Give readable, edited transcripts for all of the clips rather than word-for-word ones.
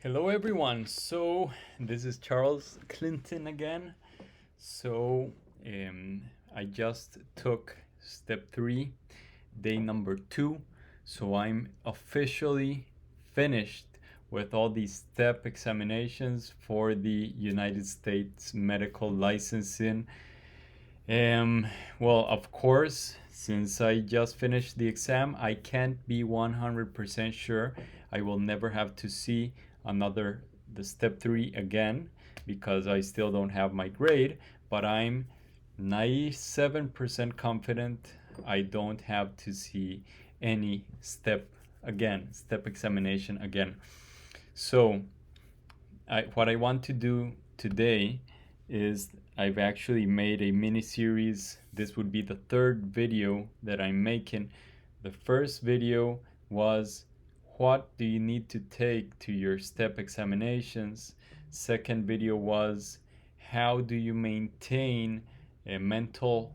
Hello everyone. So this is Charles Clinton again. So um, I just took step 3, day number 2. So I'm officially finished with all these step examinations for the United States medical licensing. Um, well, of course, since I just finished the exam, I can't be 100% sure I will never have to see the step 3 again because I still don't have my grade, but I'm 97% confident I don't have to see any step examination again. So, what I want to do today is I've actually made a mini series. This would be the third video that I'm making. The first video was what do you need to take to your step examinations. Second video was how do you maintain a mental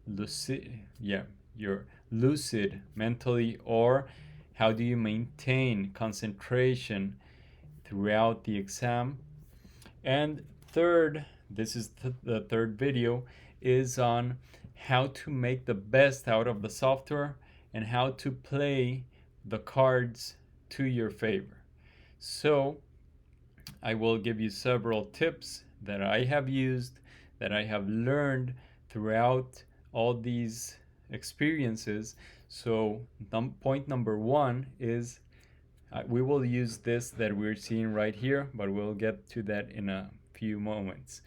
lucid, you're lucid mentally, or how do you maintain concentration throughout the exam. And third, this is the third video, is on how to make the best out of the software and how to play the cards to your favor. So I will give you several tips that I have used, that I have learned throughout all these experiences. So point number 1 is we will use this that we're seeing right here, but we'll get to that in a few moments.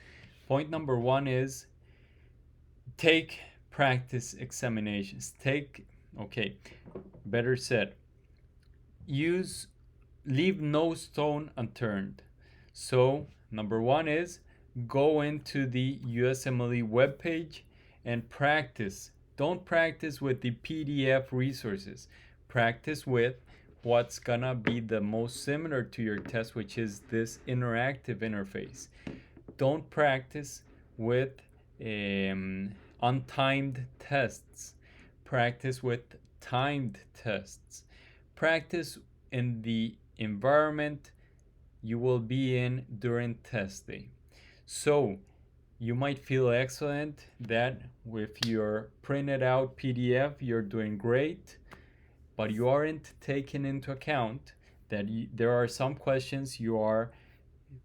Point number 1 is take practice examinations. Better said, leave no stone unturned. So, number 1 is go into the USMLE webpage and practice. Don't practice with the PDF resources. Practice with what's gonna be the most similar to your test, which is this interactive interface. Don't practice with untimed tests. Practice with timed tests. Practice in the environment you will be in during test day. So you might feel excellent that with your printed out PDF you're doing great, but you aren't taking into account that there are some questions you are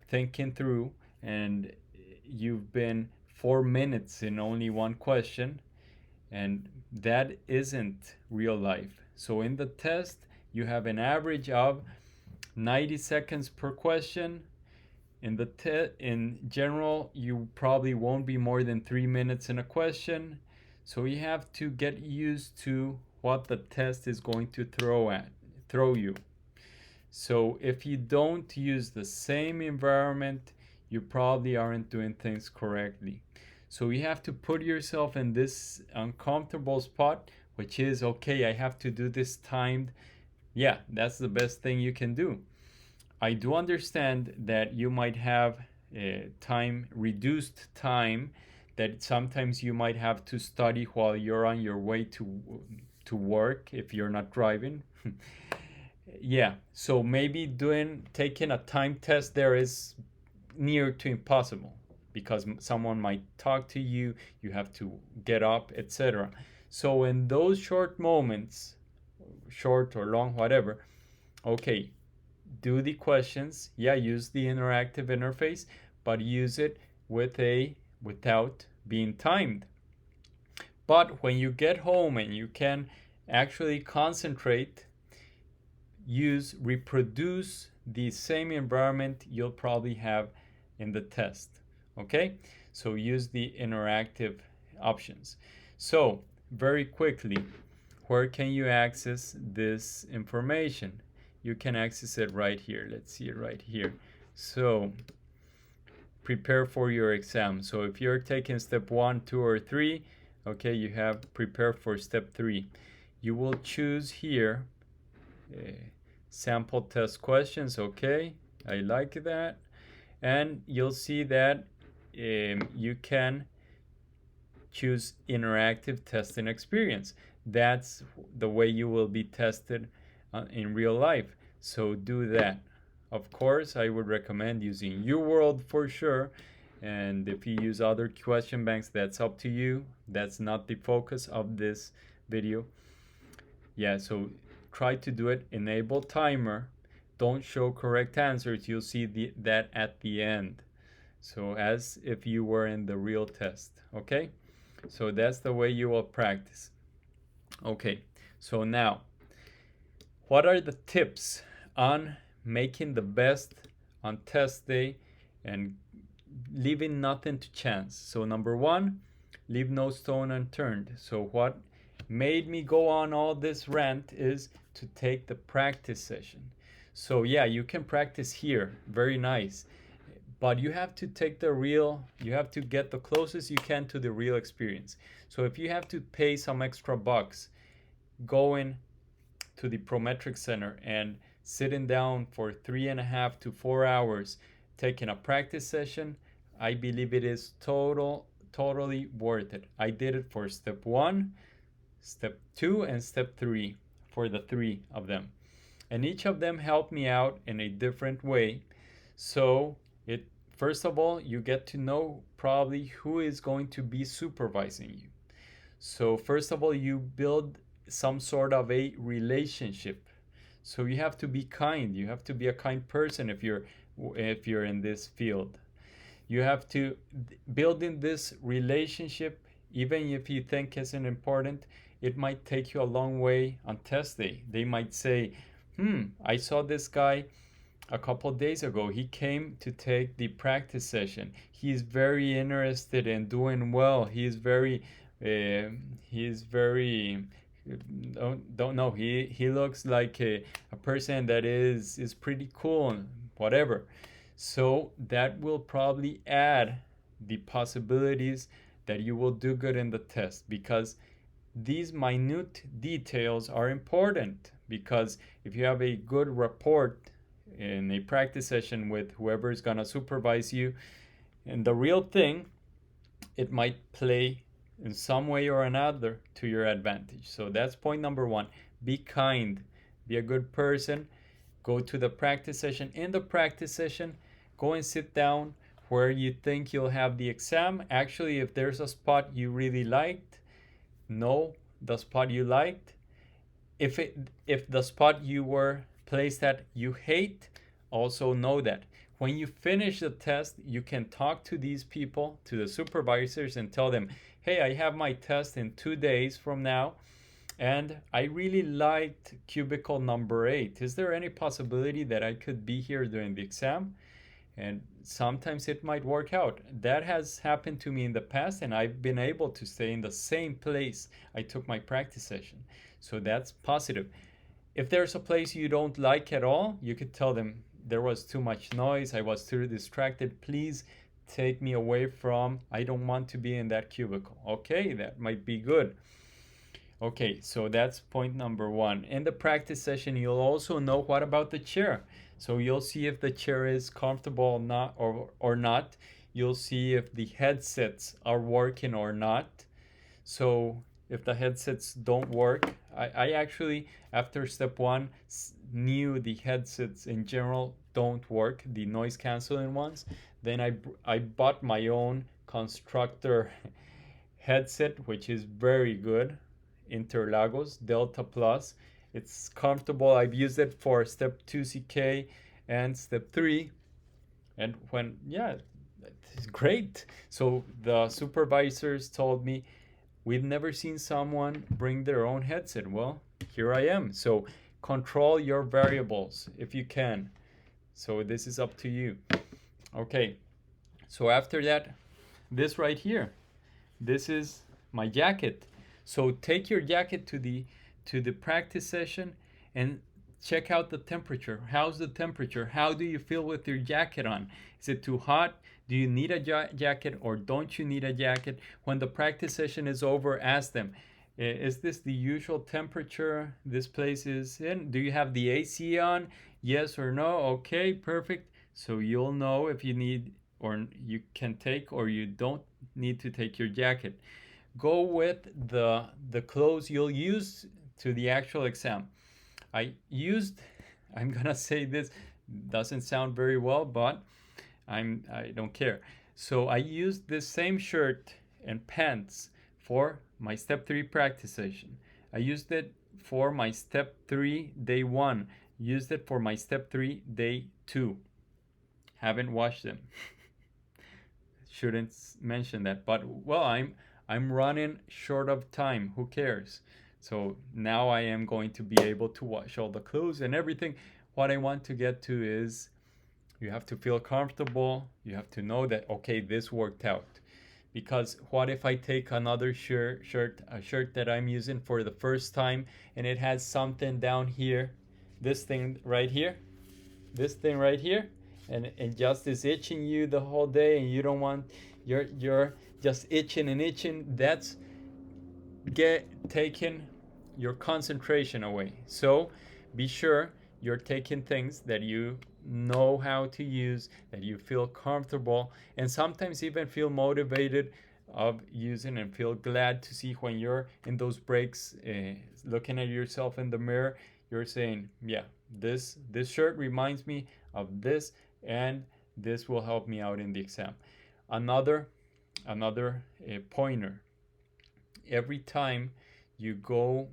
thinking through and you've been 4 minutes in only one question, and that isn't real life. So in the test you have an average of 90 seconds per question. In general, you probably won't be more than 3 minutes in a question. So you have to get used to what the test is going to throw you. So if you don't use the same environment, you probably aren't doing things correctly. So you have to put yourself in this uncomfortable spot, which is okay, I have to do this timed. Yeah, that's the best thing you can do. I do understand that you might have reduced time, that sometimes you might have to study while you're on your way to work if you're not driving. Yeah, so maybe taking a time test there is near to impossible because someone might talk to you, you have to get up, etc. So in those short moments, short or long, whatever, okay, do the questions. Yeah, use the interactive interface, but use it without being timed. But when you get home and you can actually concentrate, reproduce the same environment you'll probably have in the test. Okay, so use the interactive options. So very quickly, where can you access this information? You can access it right here. Let's see it right here. So prepare for your exam. So if you're taking step 1, 2, or 3, okay, you have prepare for step 3. You will choose here sample test questions. Okay, I like that. And you'll see that you can choose interactive testing experience. That's the way you will be tested in real life. So do that. Of course, I would recommend using UWorld for sure. And if you use other question banks, that's up to you. That's not the focus of this video. Yeah, so try to do it. Enable timer. Don't show correct answers. You'll see that at the end. So as if you were in the real test, okay? So that's the way you will practice. Okay, so now, what are the tips on making the best on test day and leaving nothing to chance? So number one, leave no stone unturned. So what made me go on all this rant is to take the practice session. So yeah, you can practice here, very nice, but you have to take you have to get the closest you can to the real experience. So if you have to pay some extra bucks going to the Prometric Center and sitting down for 3.5 to 4 hours taking a practice session, I believe it is totally worth it. I did it for step 1, step 2, and step 3, for the 3 of them. And each of them helped me out in a different way. So first of all, you get to know probably who is going to be supervising you. So first of all, you build some sort of a relationship. So you have to be kind. You have to be a kind person if you're in this field. You have to build in this relationship, even if you think isn't important. It might take you a long way on test day. They might say, I saw this guy a couple of days ago. He came to take the practice session. He's very interested in doing well. He's very don't know. He looks like a person that is pretty cool and whatever. So that will probably add the possibilities that you will do good in the test, because these minute details are important. Because if you have a good rapport in a practice session with whoever is going to supervise you and the real thing, it might play in some way or another to your advantage. So that's point number 1. Be kind, be a good person. Go to the practice session. In the practice session, go and sit down where you think you'll have the exam. Actually, if there's a spot you really liked, know the spot you liked. If the spot you were placed at you hate, also know that. When you finish the test, you can talk to these people, to the supervisors, and tell them, hey, I have my test in 2 days from now, and I really liked cubicle number 8. Is there any possibility that I could be here during the exam? And sometimes it might work out. That has happened to me in the past, and I've been able to stay in the same place I took my practice session. So that's positive. If there's a place you don't like at all, you could tell them, there was too much noise, I was too distracted, please take me away from, I don't want to be in that cubicle. Okay, that might be good. Okay, so that's point number 1. In the practice session, you'll also know what about the chair. So you'll see if the chair is comfortable or not. You'll see if the headsets are working or not. So if the headsets don't work, I actually, after step 1, knew the headsets in general don't work, the noise canceling ones. Then I bought my own constructor headset, which is very good, Interlagos Delta Plus. It's comfortable. I've used it for step 2 CK and step 3, and it's great. So the supervisors told me, we've never seen someone bring their own headset. Well, here I am. So control your variables if you can. So this is up to you. Okay, so after that, this right here, this is my jacket. So take your jacket to the practice session and check out the temperature. How's the temperature? How do you feel with your jacket on? Is it too hot? Do you need a jacket or don't you need a jacket? When the practice session is over, ask them, is this the usual temperature this place is in? Do you have the AC on? Yes or no? Okay, perfect. So you'll know if you need or you can take or you don't need to take your jacket. Go with the clothes you'll use to the actual exam. I'm gonna say this Doesn't sound very well, but I don't care. So I used this same shirt and pants for my step 3 practice session. I used it for my step 3 day 1. Used it for my step 3 day 2. Haven't washed them. Shouldn't mention that, but well, I'm running short of time. Who cares? So now I am going to be able to wash all the clothes and everything. What I want to get to is you have to feel comfortable. You have to know that, okay, this worked out. Because what if I take another a shirt that I'm using for the first time, and it has something down here, this thing right here, and just is itching you the whole day, and you don't want, you're just itching and itching. That's taking your concentration away. So be sure you're taking things that you know how to use, that you feel comfortable, and sometimes even feel motivated of using, and feel glad to see when you're in those breaks, looking at yourself in the mirror, you're saying, yeah, this shirt reminds me of this, and this will help me out in the exam. Another pointer: every time you go,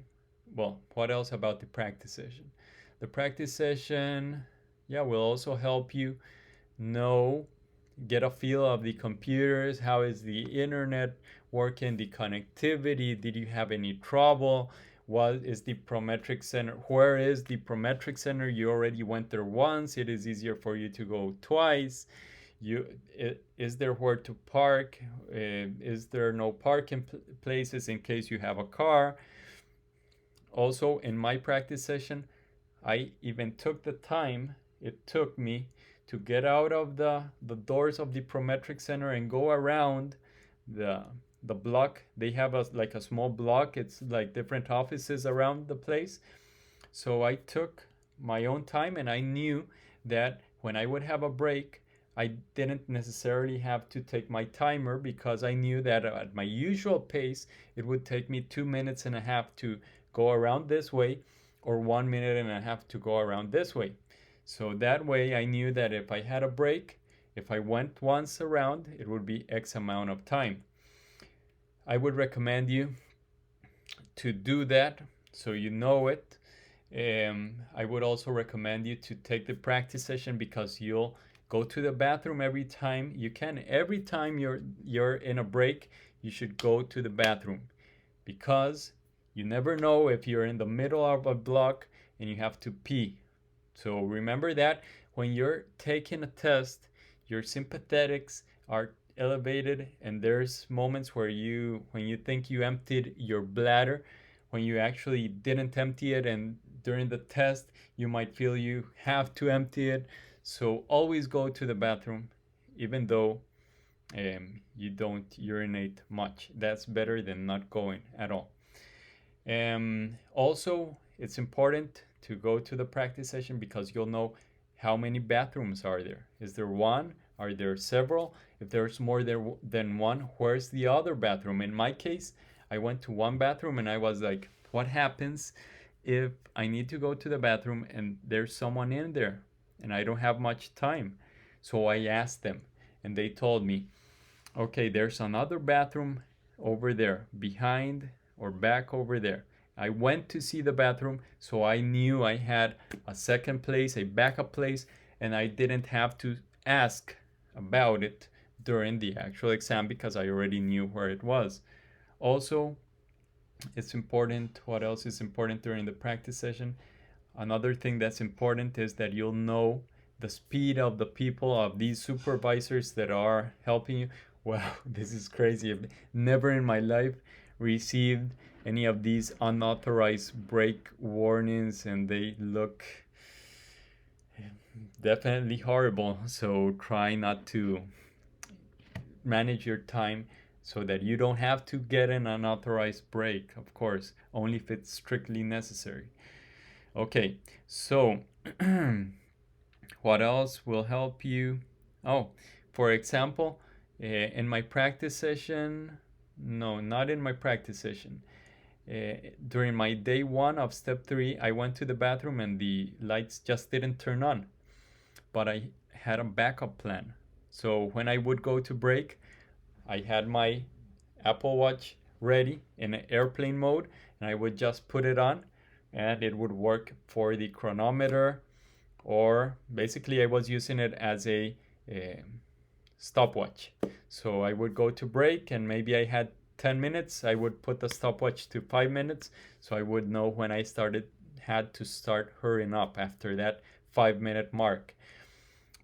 well, what else about the practice session? The practice session, yeah, will also help you get a feel of the computers. How is the internet working, the connectivity? Did you have any trouble? What is the Prometric Center? Where is the Prometric Center? You already went there once. It is easier for you to go twice. Is there where to park? Is there no parking places in case you have a car? Also, in my practice session, I even took the time it took me to get out of the doors of the Prometric Center and go around the block. They have like a small block. It's like different offices around the place. So I took my own time, and I knew that when I would have a break, I didn't necessarily have to take my timer, because I knew that at my usual pace, it would take me 2.5 minutes to go around this way, or 1.5 minutes to go around this way. So that way I knew that if I had a break, if I went once around, it would be X amount of time. I would recommend you to do that so you know it. I would also recommend you to take the practice session, because you'll go to the bathroom every time you can. Every time you're in a break, you should go to the bathroom, because you never know if you're in the middle of a block and you have to pee. So remember that when you're taking a test, your sympathetics are elevated, and there's moments when you think you emptied your bladder, when you actually didn't empty it, and during the test you might feel you have to empty it. So always go to the bathroom, even though you don't urinate much. That's better than not going at all. Also, it's important to go to the practice session, because you'll know how many bathrooms are there. Is there one? Are there several? If there's more than one, where's the other bathroom? In my case, I went to one bathroom, and I was like, what happens if I need to go to the bathroom and there's someone in there and I don't have much time? So I asked them, and they told me, okay, there's another bathroom over there, behind or back over there. I went to see the bathroom, so I knew I had a second place, a backup place, and I didn't have to ask about it during the actual exam, because I already knew where it was. Also, it's important. What else is important during the practice session? Another thing that's important is that you'll know the speed of the people, of these supervisors that are helping you. Wow, this is crazy. I've never in my life received any of these unauthorized break warnings, and they look definitely horrible. So try not to manage your time so that you don't have to get an unauthorized break, of course, only if it's strictly necessary. Okay, so what else will help you? Oh, for example, in my practice session, no, not in my practice session. During my day 1 of step 3, I went to the bathroom and the lights just didn't turn on. but I had a backup plan. So when I would go to break, I had my Apple Watch ready in airplane mode, and I would just put it on, and it would work for the chronometer, or basically I was using it as a stopwatch. So I would go to break, and maybe I had 10 minutes. I would put the stopwatch to 5 minutes, so I would know when I had to start hurrying up after that 5 minute mark.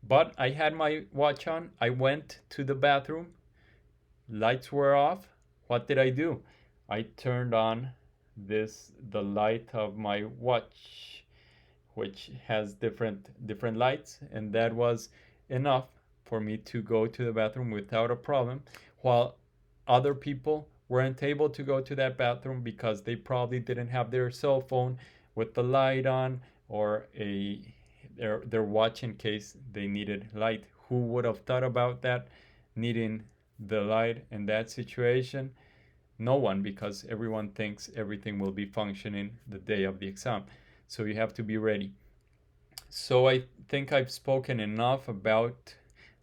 But I had my watch on. I went to the bathroom. Lights were off. What did I do? I turned on the light of my watch, which has different lights, and that was enough for me to go to the bathroom without a problem, while other people weren't able to go to that bathroom because they probably didn't have their cell phone with the light on, or their watch in case they needed light. Who would have thought about that, needing the light in that situation? No one, because everyone thinks everything will be functioning the day of the exam. So you have to be ready. So I think I've spoken enough about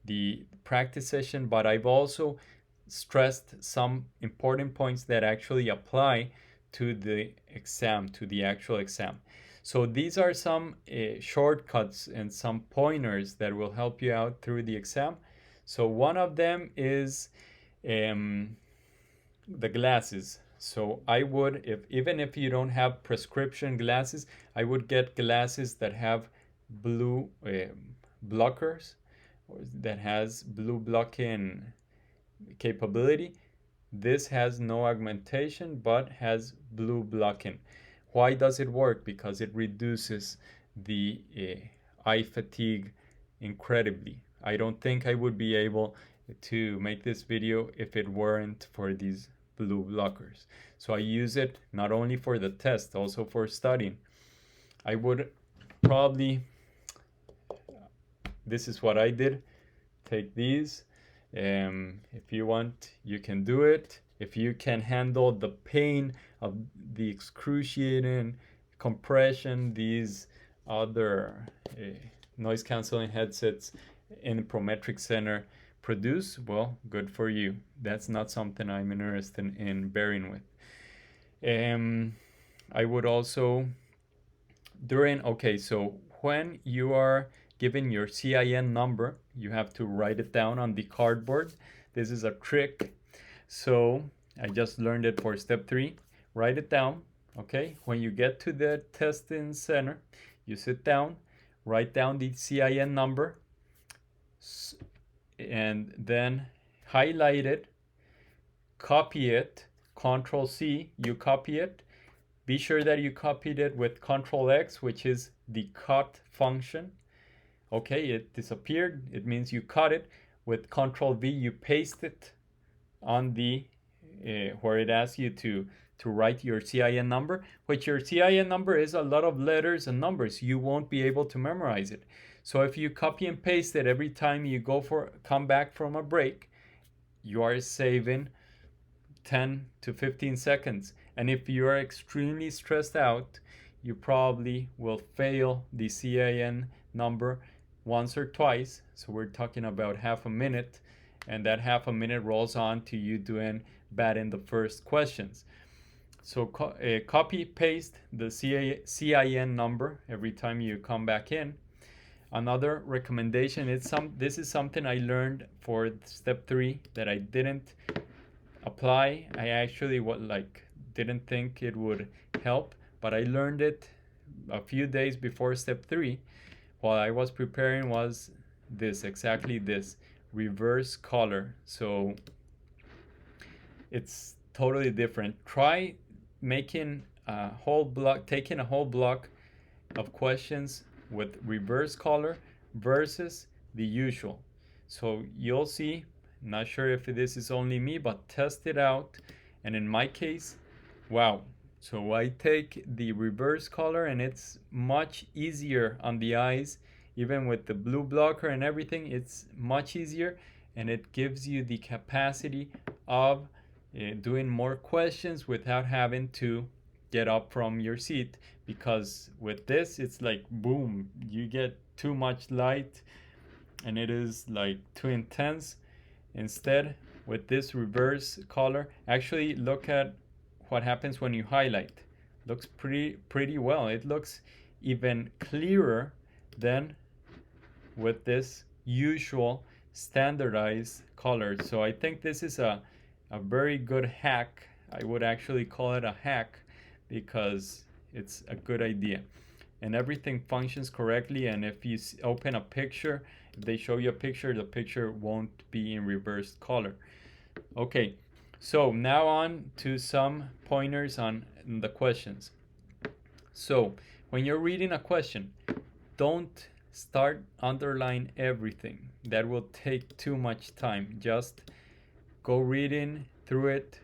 the practice session, but I've also stressed some important points that actually apply to the exam, to the actual exam. So these are some shortcuts and some pointers that will help you out through the exam. So one of them is the glasses. So I would, even if you don't have prescription glasses, I would get glasses that have blue blockers, or that has blue blocking capability. This has no augmentation but has blue blocking. Why does it work? Because it reduces the eye fatigue incredibly. I don't think I would be able to make this video if it weren't for these blue blockers. So I use it not only for the test, also for studying. I would probably, this is what I did, take these. If you want, you can do it. If you can handle the pain of the excruciating compression these other noise canceling headsets in the Prometric Center produce, well, good for you. That's not something I'm interested in bearing with. I would also, so when you are given your CIN number, you have to write it down on the cardboard. This is a trick. So I just learned it for step 3. Write it down. Okay, when you get to the testing center, you sit down, write down the CIN number, and then highlight it, copy it, Control C, you copy it. Be sure that you copied it with Control X, which is the cut function. Okay, it disappeared. It means you cut it. With Control V, you paste it on the where it asks you to write your CIN number, which your CIN number is a lot of letters and numbers. You won't be able to memorize it. So if you copy and paste it every time you come back from a break, you are saving 10 to 15 seconds. And if you are extremely stressed out, you probably will fail the CIN number once or twice. So we're talking about half a minute, and that half a minute rolls on to you doing bad in the first questions. So copy paste the CIN number every time you come back in. Another recommendation is this is something I learned for step 3 that I didn't apply. I actually didn't think it would help, but I learned it a few days before step 3 while I was preparing. Was exactly this reverse color. So it's totally different. Try taking a whole block of questions with reverse color versus the usual. So you'll see, not sure if this is only me, but test it out. And in my case, wow. So I take the reverse color and it's much easier on the eyes. Even with the blue blocker and everything, it's much easier, and it gives you the capacity of doing more questions without having to get up from your seat, because with this it's like boom, you get too much light and it is like too intense. Instead, with this reverse color, actually look at what happens when you highlight. Looks pretty well. It looks even clearer than with this usual standardized color. So I think this is a very good hack. I would actually call it a hack because it's a good idea. And everything functions correctly, and if you open a picture, if they show you a picture, the picture won't be in reversed color. Okay, so now on to some pointers on the questions. So when you're reading a question, don't start underline everything. That will take too much time. Just go reading through it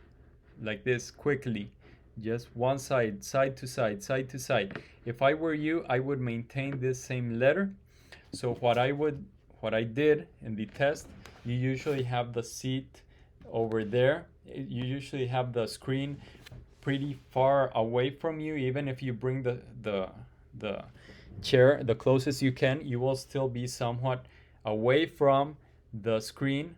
like this quickly. Just one side, side to side, side to side. If I were you, I would maintain this same letter. So what I did in the test, you usually have the seat over there. You usually have the screen pretty far away from you. Even if you bring the chair the closest you can, you will still be somewhat away from the screen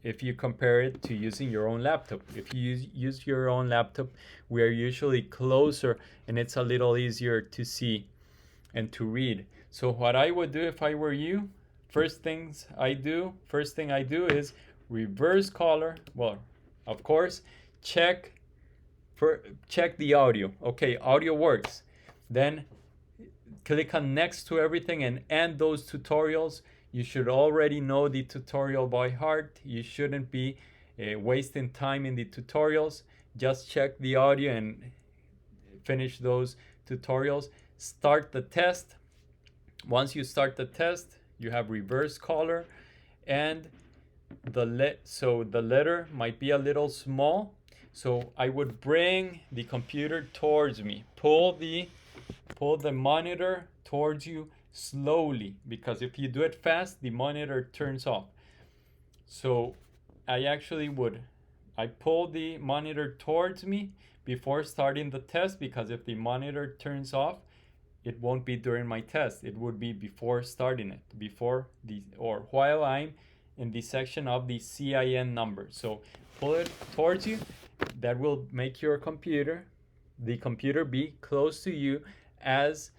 if you compare it to using your own laptop. If you use your own laptop, we are usually closer and it's a little easier to see and to read. So what I would do if I were you, first thing I do is reverse color. Well, of course, check the audio. Okay, audio works. Then click on next to everything and end those tutorials. You should already know the tutorial by heart. You shouldn't be wasting time in the tutorials. Just check the audio and finish those tutorials. Start the test. Once you start the test, you have reverse color, and the letter might be a little small. So I would bring the computer towards me. Pull the monitor towards you slowly, because if you do it fast, the monitor turns off. So I pull the monitor towards me before starting the test, because if the monitor turns off, it won't be during my test. It would be before starting it, or while I'm in the section of the CIN number. So pull it towards you. That will make the computer be close to you, as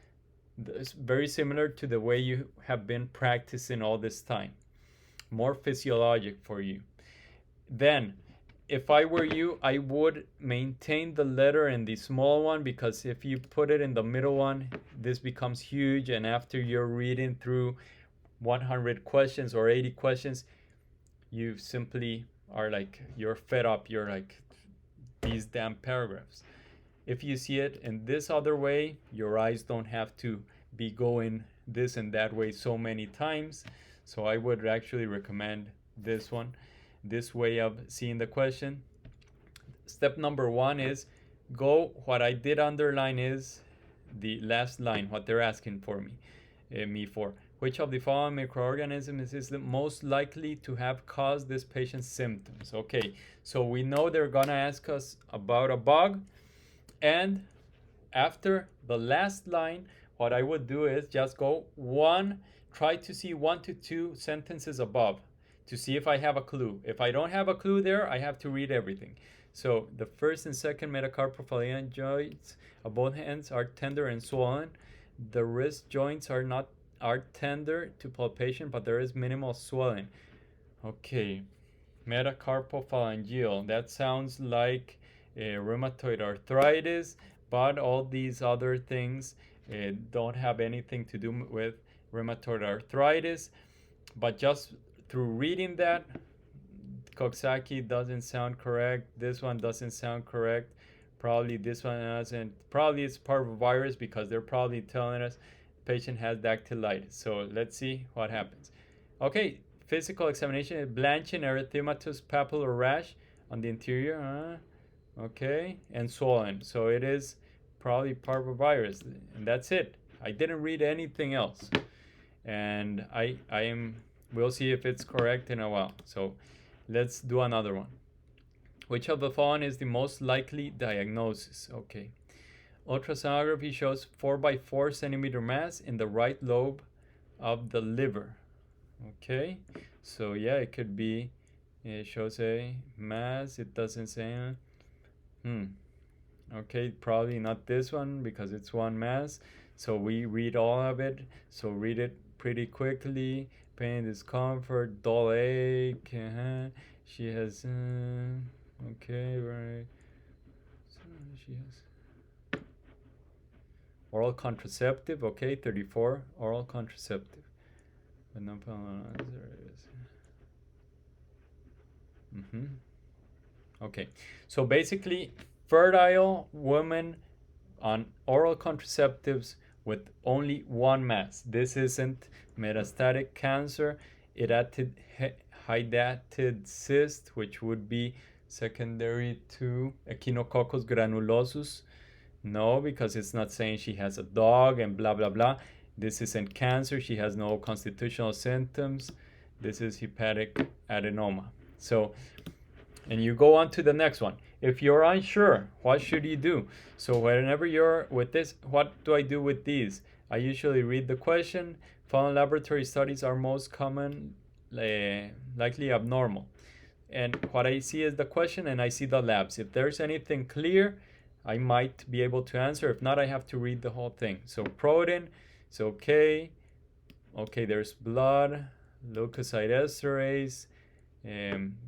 very similar to the way you have been practicing all this time. More physiologic for you. Then, if I were you, I would maintain the letter in the small one, because if you put it in the middle one, this becomes huge, and after you're reading through 100 questions or 80 questions, you simply are like, you're fed up. You're like, these damn paragraphs. If you see it in this other way, your eyes don't have to be going this and that way so many times. So I would actually recommend this one, this way of seeing the question. Step number 1 is what I did underline is the last line, what they're asking for me for. Which of the following microorganisms is the most likely to have caused this patient's symptoms? Okay, so we know they're gonna ask us about a bug. And after the last line, what I would do is just try to see 1 to 2 sentences above to see if I have a clue. If I don't have a clue there, I have to read everything. So the first and second metacarpophalangeal joints of both hands are tender and swollen. The wrist joints are tender to palpation, but there is minimal swelling. Okay, metacarpophalangeal. That sounds like rheumatoid arthritis, but all these other things don't have anything to do with rheumatoid arthritis. But just through reading that, Coxsackie doesn't sound correct. This one doesn't sound correct. Probably this one doesn't. Probably it's parvovirus, because they're probably telling us the patient has dactylitis. So let's see what happens. Okay, physical examination: blanching, erythematous papular rash on the interior. Okay, and swollen. So it is probably parvovirus, and that's it. I didn't read anything else, and we'll see if it's correct in a while. So let's do another one. Which of the following is the most likely diagnosis? Okay, ultrasonography shows 4 by 4 centimeter mass in the right lobe of the liver. Okay, so yeah, it could be, it shows a mass, it doesn't say, okay, probably not this one because it's one mass. So we read all of it, so read it pretty quickly. Pain, discomfort, dull ache, she has, okay, right, so she has oral contraceptive, okay, 34, oral contraceptive. But no problem. Okay, so basically, fertile women on oral contraceptives with only one mass. This isn't metastatic cancer, hydatid, hydatid cyst, which would be secondary to Echinococcus granulosus. No, because it's not saying she has a dog and blah blah blah. This isn't cancer. She has no constitutional symptoms. This is hepatic adenoma. So, and you go on to the next one. If you're unsure, what should you do? So whenever you're with this, what do I do with these? I usually read the question. Found laboratory studies are most common, likely abnormal. And what I see is the question and I see the labs. If there's anything clear, I might be able to answer. If not, I have to read the whole thing. So protein is okay. Okay, there's blood, leukocyte esterase,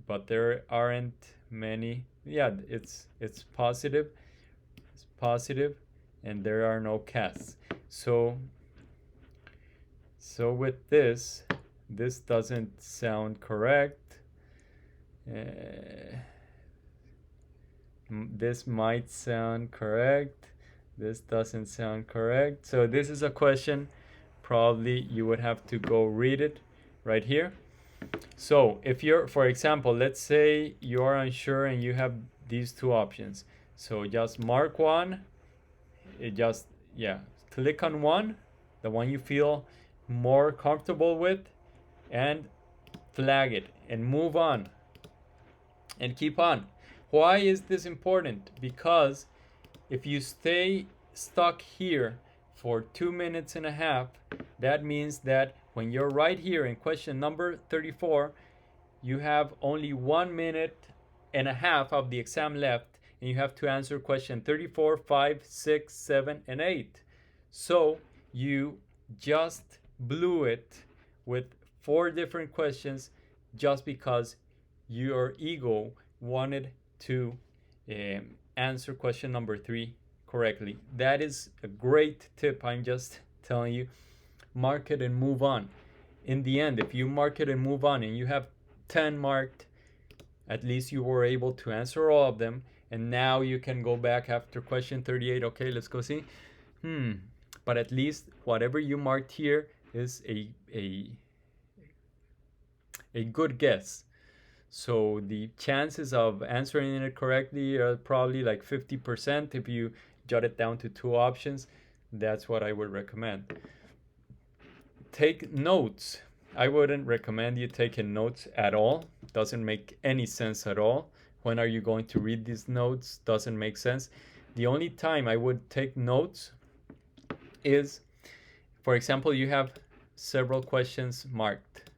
but there aren't many. Yeah, it's positive. It's positive, and there are no casts. So with this doesn't sound correct. This might sound correct. This doesn't sound correct. So this is a question. Probably you would have to go read it right here. So if you're, for example, let's say you're unsure and you have these two options. So just mark one. Click on one, the one you feel more comfortable with, and flag it and move on and keep on. Why is this important? Because if you stay stuck here for 2.5 minutes, that means that when you're right here in question number 34, you have only 1.5 minutes of the exam left, and you have to answer question 34, 5, 6, 7, and 8. So you just blew it with 4 different questions just because your ego wanted to answer question number 3 correctly. That is a great tip. I'm just telling you, mark it and move on. In the end, if you mark it and move on and you have 10 marked, at least you were able to answer all of them, and now you can go back after question 38. Okay, let's go see. But at least whatever you marked here is a good guess. So the chances of answering it correctly are probably like 50% if you jot it down to 2 options. That's what I would recommend. Take notes. I wouldn't recommend you taking notes at all. Doesn't make any sense at all. When are you going to read these notes? Doesn't make sense. The only time I would take notes is, for example, you have several questions marked.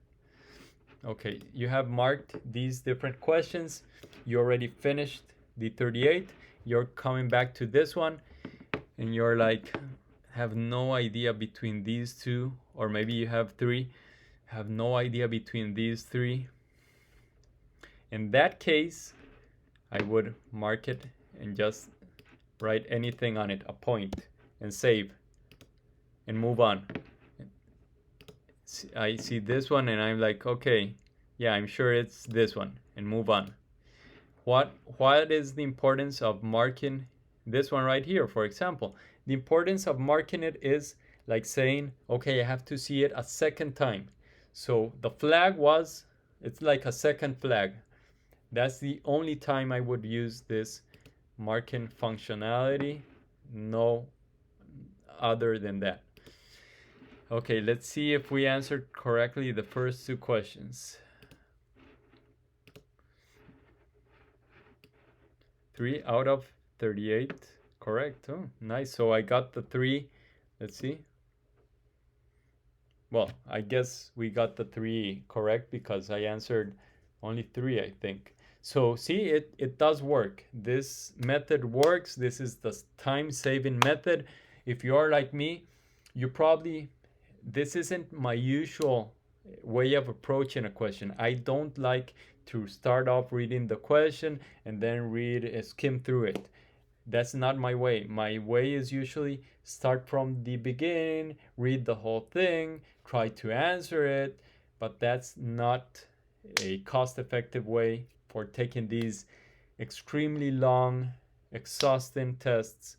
Okay, you have marked these different questions. You already finished the 38. You're coming back to this one, and you're like, have no idea between these two, or maybe you have 3, have no idea between these 3. In that case, I would mark it and just write anything on it, a point, and save, and move on. I see this one and I'm like, okay, yeah, I'm sure it's this one, and move on. What is the importance of marking this one right here, for example? The importance of marking it is like saying, okay, I have to see it a second time. So the flag it's like a second flag. That's the only time I would use this marking functionality. No other than that. Okay, let's see if we answered correctly the first 2 questions. 3 out of 38 correct. Oh, nice. So I got the 3. Let's see. Well, I guess we got the 3 correct because I answered only 3, I think. So see, it does work. This method works. This is the time-saving method. If you are like me, you probably, this isn't my usual way of approaching a question. I don't like to start off reading the question and then skim through it. That's not my way. My way is usually start from the beginning, read the whole thing, try to answer it, but that's not a cost effective way for taking these extremely long, exhausting tests.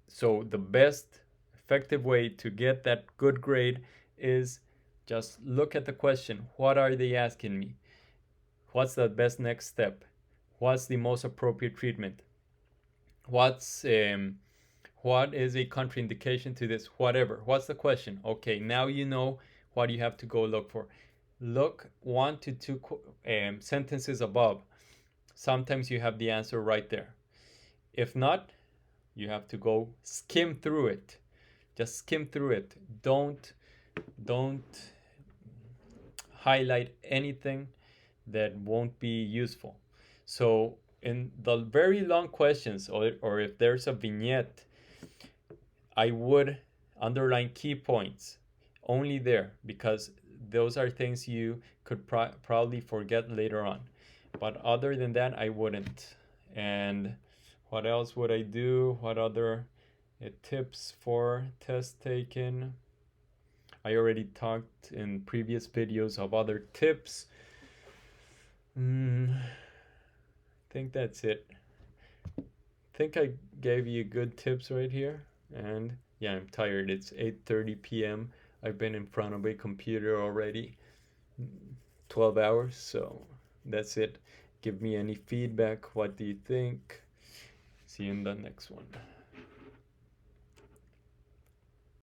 So, the best effective way to get that good grade is just look at the question. What are they asking me? What's the best next step? What's the most appropriate treatment? What's what is a contraindication to this? Whatever. What's the question? Okay, now you know what you have to go look for. Look 1 to 2 sentences above. Sometimes you have the answer right there. If not, you have to go skim through it. Just skim through it. Don't highlight anything that won't be useful. So in the very long questions, or if there's a vignette, I would underline key points only there, because those are things you could probably forget later on. But other than that, I wouldn't. And what else would I do? What other tips for test taking? I already talked in previous videos of other tips. I think that's it. I think I gave you good tips right here. And yeah, I'm tired. It's 8:30 p.m. I've been in front of a computer already 12 hours, so that's it. Give me any feedback. What do you think? See you in the next one.